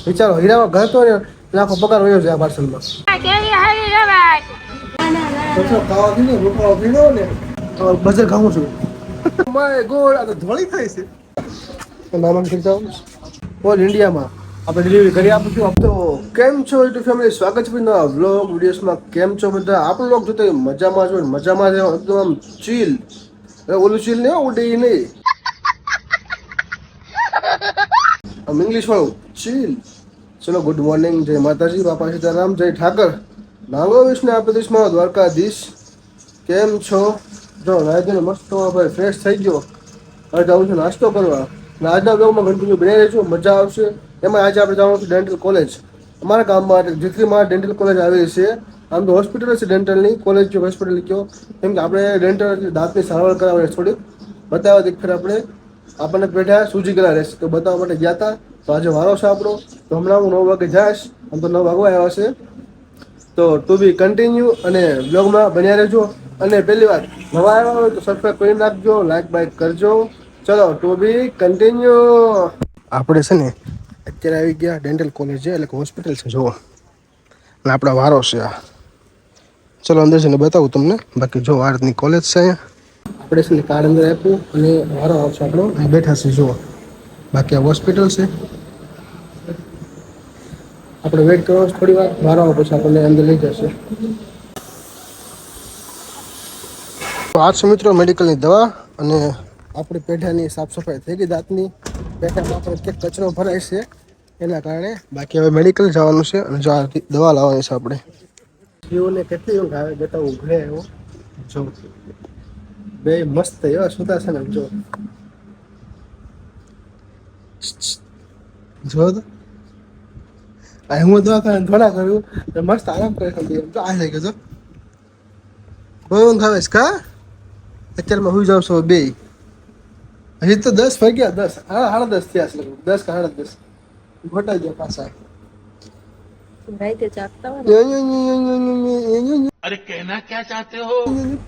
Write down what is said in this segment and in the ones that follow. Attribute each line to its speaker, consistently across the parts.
Speaker 1: વિચારો હીરામાં ઘર તો લાખો પગાર વયો જાય પાર્સલમાં. ખાવા થી ને રોકવા પીડો ને બજાર ખાવું છું. માય ગોડ આ તો ધોળી થાય છે. નામ કીધું ઓલ ઇન્ડિયામાં આપણે ડિલિવરી કરી આપું છું. તો કેમ છો યુટ્યુબ ફેમિલી, સ્વાગત છે નવા વ્લોગ વિડીયોસમાં. કેમ છો બધા? આપણું લોક જોતા મજામાં છો, મજામાં છે એકદમ આમ ચીલ. ઓલું ચીલ નહીં, ઉડી નહીં, આમ ઇંગ્લિશ વાળું ચીલ. ચલો ગુડ મોર્નિંગ, જય માતાજી, બાપા સીતારામ, જય ઠાકર, માંગો વિષ્ણુ આપદેશમાં દ્વારકાધીશ. કેમ છો? જો રાયદીને મસ્ત ભાઈ ફ્રેશ થઈ ગયો. હવે જાઉં છું નાસ્તો કરવા. અને આજના બ્લોગમાં કન્ટિન્યુ બની રહેજો, મજા આવશે. એમાં આજે આપણે જવાનું છે ડેન્ટલ કોલેજ. અમારા ગામમાં જેટલીમાં ડેન્ટલ કોલેજ આવેલી છે. આમ તો હોસ્પિટલ છે ડેન્ટલની, કોલેજ જો હોસ્પિટલ કયો, કેમ કે આપણે ડેન્ટલ દાંતની સારવાર કરાવવાની થોડીક બતાવવા દીક ફેર આપણને બેઠા સૂજી ગળા રહેશે તો બતાવવા માટે ગયા હતા. તો આજે વારો છે આપણો. તો હમણાં હું 9 વાગે જઈશ. આમ તો 9 વાગવા આવ્યા છે. તો ટુ બી કન્ટિન્યુ અને બ્લોગમાં બન્યા રહેજો. અને પહેલી વાર નવા આવ્યા હોય તો સબસ્ક્રાઈબ કરી નાખજો, લાઈક બાઈક કરજો. ચલો ટુ બી કન્ટિન્યુ. આપણે છે ને અત્યારે આવી ગયા ડેન્ટલ કોલેજ છે, એટલે હોસ્પિટલ છે જુઓ. અને આપણા વારો છે આ. ચલો અંદર છે ને બતાવું તમને. બાકી જો આર્ટની કોલેજ છે અહીંયા. આપણે છે ને કાર્ડ અંદર આપ્યું અને વારો આવશે આપણો. અહીં બેઠા છે જુઓ. બાકી આ હોસ્પિટલ છે. આપણે વેઇટ કરો થોડી વાર, વારો આવે પછી આપણને અંદર લઈ જશે. તો આ છે મિત્રો મેડિકલની દવા. અને આપણી પેઢાની સાફ સફાઈ થઈ ગઈ દાંતની. પેઢામાં આપણે ક્યાંક કચરો ભરાય છે એના કારણે. બાકી હવે મેડિકલ જવાનું છે અને જો આ દવા લાવવાની છે આપણે. જીવને કેટલી ઊંઘ આવે, બેટા ઊંઘે એવો જો. બે મસ્ત એવા સુતા છે ને જો. જો તો હું દવાખાને થોડા કરું તો મસ્ત આરામ કરે તો આ થઈ ગયો. બહુ ઊંઘ આવે છે કા? અત્યારમાં હું જાઉં છું બે. હજી તો 10 વાગ્યા, 10 સાડા 10 થયા છે. 10 કે સાડા 10 ઘટાઈ ગયા પાછા.
Speaker 2: अरे कहना क्या चाहते हो?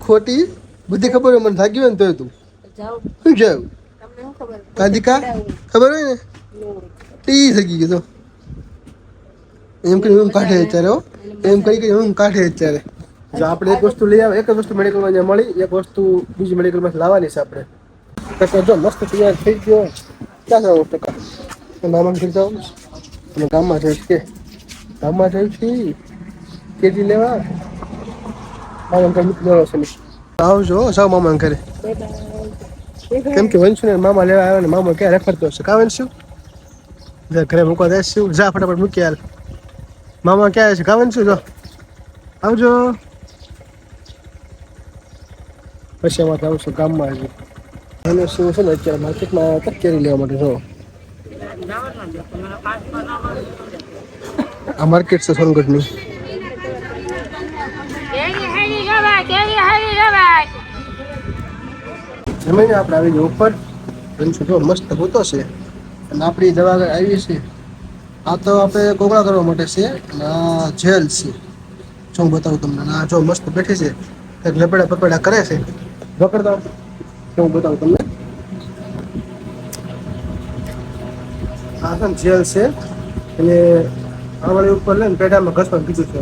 Speaker 1: ખોટી બુદ્ધિ ખબર હોય મને થાકી હોય ને તોય તું શું જાવ કાંતિકા ખબર હોય ને ટી થઈ ગઈ તો એમ કરી હું કાઢે અત્યારે. હો એમ કરી હું કાઢે અત્યારે. જો આપણે એક વસ્તુ લઈ આવે, એક જ વસ્તુ મેડિકલમાં જ્યાં મળી, એક વસ્તુ બીજી મેડિકલમાંથી લાવવાની છે આપણે. ટકા જો મસ્ત તૈયાર થઈ ગયો. ક્યાં જાવ ટકા? મામા ઘર જાવ અને ગામમાં જઈશ કે ગામમાં જઈશ કેજી લેવા. મામા ઘર મૂકી દેવો છે. આવજો સાવ મામા ઘરે. કેમ કે વંશુ ને મામા લેવા આવ્યા ને મામા ક્યાં રેફર કરશે કા વંશુ? ઘરે મૂકવા દેશું. જા ફટાફટ મૂકી હાલ. મામા ક્યાં છે કા વંશુ? જો આવજો. પછી અમારે આવશું ગામમાં. હજી અને શું છે ને અત્યારે માર્કેટમાં કેરી લેવા માટે જો આ માર્કેટ છે સોનગઢની. જમીને આપણે આવી ગયા ઉપર. જો મસ્ત હોતો છે. અને આપણી દવા આવી છે. આ તો આપણે કોગળા કરવા માટે છે. અને આ જેલ છે. જો હું બતાવું તમને. આ જો મસ્ત બેઠી છે. એક લપેડા પપેડા કરે છે. પકડતા હું બતાવું તમને. આ છે જેલ છે. અને આંગળી ઉપર લઈને પેઢામાં ઘસવાનું કીધું છે.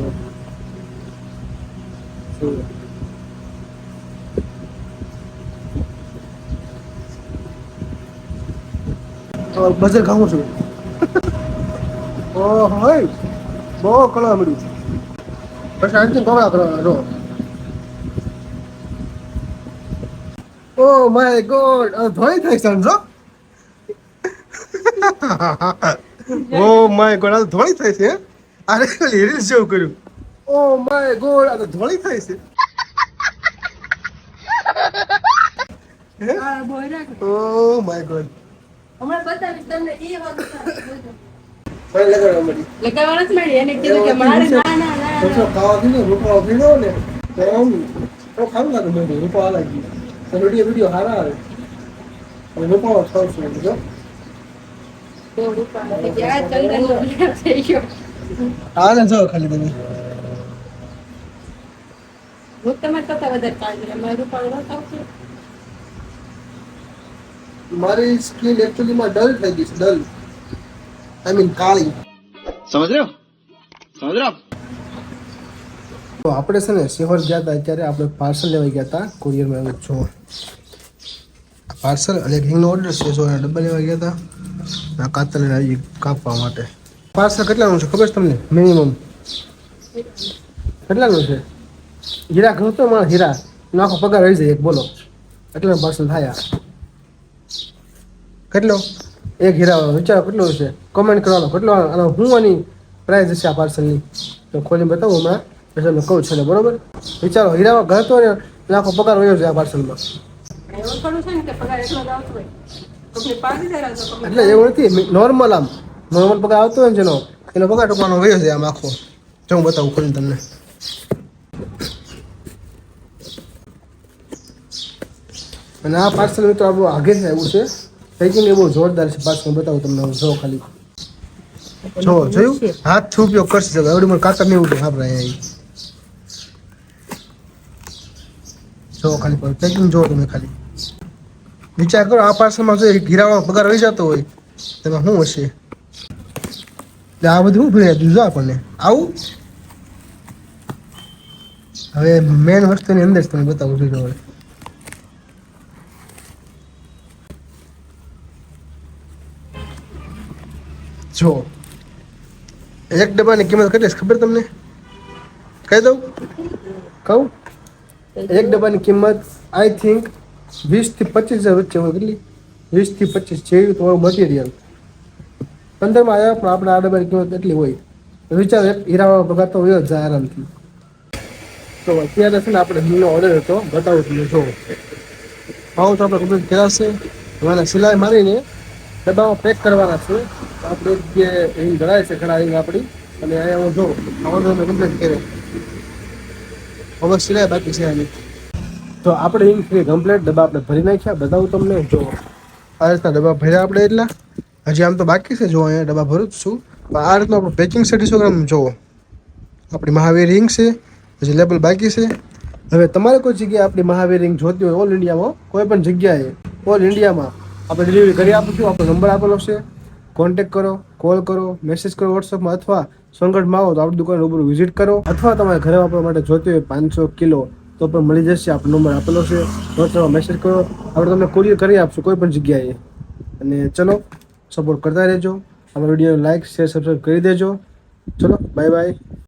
Speaker 1: બજાર ખાવું છું. ઓહો બહુ કળવા મળ્યું છે. પછી આજથી કોગળા કરવાના જો. ઓ માય ગોડ ધોઈ થાય સમજો. ઓ માય ગોડ આ ધોળી થાય છે. અરે રીલ્સ જેવું કર્યું. ઓ માય ગોડ આ તો ધોળી થાય છે. ઓ માય ગોડ હમણાં બતાવીશ તમને. ઈ લગાવવા જ મળી. એને કીધું કે મારે ના ના ના ખાવા દીધું રૂપાળો પીધો ને તો આમ ખાવું લાગે બધું રૂપાળા લાગી. વિડીયો સારા આવે. રૂપાળો ખાવશું જો. હા ને જો ખાલી તમે હું તમારે કરતા વધારે કાળજી. અમારે રૂપાળો ન ખાવશું. મારી સ્કિન એકચ્યુઅલીમાં ડલ થઈ ગઈ છે. ડલ આઈ મીન કાળી.
Speaker 2: समझ रहे हो आप
Speaker 1: તો આપણે છે ને શહેર ગયા હતા ત્યારે આપણે પાર્સલ લેવા ગયા હતા કુરિયરમાં જો પાર્સલ અને એક હિંગનો ઓર્ડર છે જો એના ડબ્બા લેવા ગયા હતા આ કાતર લઈને આવી કાપવા માટે. પાર્સલ કેટલાનું છે ખબર છે તમને? મિનિમમ કેટલાનું છે? હીરા ઘણો તો મારા હીરા એનો આખો પગાર રહી જાય એક બોલો એટલા પાર્સલ થાય. કેટલો એક હીરા વિચારો કેટલો છે? કોમેન્ટ કરવાનો કેટલો અને હું આની પ્રાઇસ હશે આ પાર્સલની તો ખોલીને બતાવું હમણાં પછી તમને કહું છે બરોબર. વિચારો હીરામાં ઘર તો ને આખો પગાર વયો છે આ પાર્સલમાં. એટલે એવું નથી નોર્મલ આમ નોર્મલ પગાર આવતો હોય ને જેનો એનો પગાર ટૂંકવાનો વયો છે આમ આખો. જો હું બતાવું ખોલીને તમને. અને આ પાર્સલ મિત્રો આપણું આગે છે એવું છે પેકિંગ એ બહુ જોરદાર છે. પાર્સલ બતાવું તમને જો ખાલી જો જોયું હાથથી ઉપયોગ કરશે જો એવડી મને કાતર નહીં ઉઠે આપણે અહીં જો ખાલી પેકિંગ જો તમે ખાલી વિચાર કરો આ પાર્સલમાં જો હીરાવાનો પગાર રહી જતો હોય તેમાં શું હશે? આ બધું શું ભરી દીધું જો આપણને આવું. હવે મેન વસ્તુની અંદર જ તમે બતાવું છું હવે જો એક ડબ્બાની કિંમત કેટલી છે ખબર તમને? કહી દઉં કહું એક ડબ્બાની કિંમત આઈ થિંક 20 થી 25,000 વચ્ચે હોય. કેટલી? 20 થી 25 જેવી તમારું મટીરિયલ 15માં આવ્યા પણ આપણે આ ડબ્બાની કિંમત એટલી હોય. વિચાર એક હીરાવાળો પગાર તો હોય જ જાય આરામથી. તો અત્યારે છે ને આપણે હિંગનો ઓર્ડર હતો બતાવું તમને જો ભાવ તો આપણે કમ્પ્લીટ કર્યા છે. એમાં સિલાઈ મારીને ડબ્બામાં પેક કરવાના છે. આપણે જે હિંગ ધરાય છે ઘણા હિંગ આપણી અને અહીંયા હું જો ઓર્ડર મેં કમ્પ્લીટ કર્યો. હવે સિલાઈ બાકી છે આની. તો આપણે હિંગ ફ્રી કમ્પ્લીટ ડબ્બા આપણે ભરી નાખ્યા બતાવું તમને જો આ રીતના ડબ્બા ભર્યા આપણે એટલા હજી આમ તો બાકી છે જો અહીંયા ડબ્બા ભરું જ છું. પણ આ રીતનું આપણું પેકિંગ છે 250 ગ્રામ જુઓ આપણી મહાવીર હિંગ છે હજી લેબલ બાકી છે. હવે તમારે કોઈ જગ્યાએ આપણી મહાવીર હિંગ જોતી હોય ઓલ ઇન્ડિયામાં કોઈ પણ જગ્યાએ ઓલ ઇન્ડિયામાં આપણે ડિલિવરી કરી આપીશું. આપણો નંબર આપેલો છે કોન્ટેક્ટ કરો કોલ કરો મેસેજ કરો વોટ્સઅપમાં અથવા સોનગઢમાં આવો તો આપણી દુકાન રૂબરૂ વિઝિટ કરો અથવા તમારે ઘરે વાપરવા માટે જોતી હોય 500 કિલો તો પણ મળી જશે. આપણો નંબર આપેલો છે વોટ્સઅપમાં મેસેજ કરો આપણે તમને કુરિયર કરી આપશું કોઈ પણ જગ્યાએ. અને ચલો સપોર્ટ કરતા રહેજો. આપણા વિડીયોને લાઇક શેર સબસ્ક્રાઈબ કરી દેજો. ચલો બાય બાય.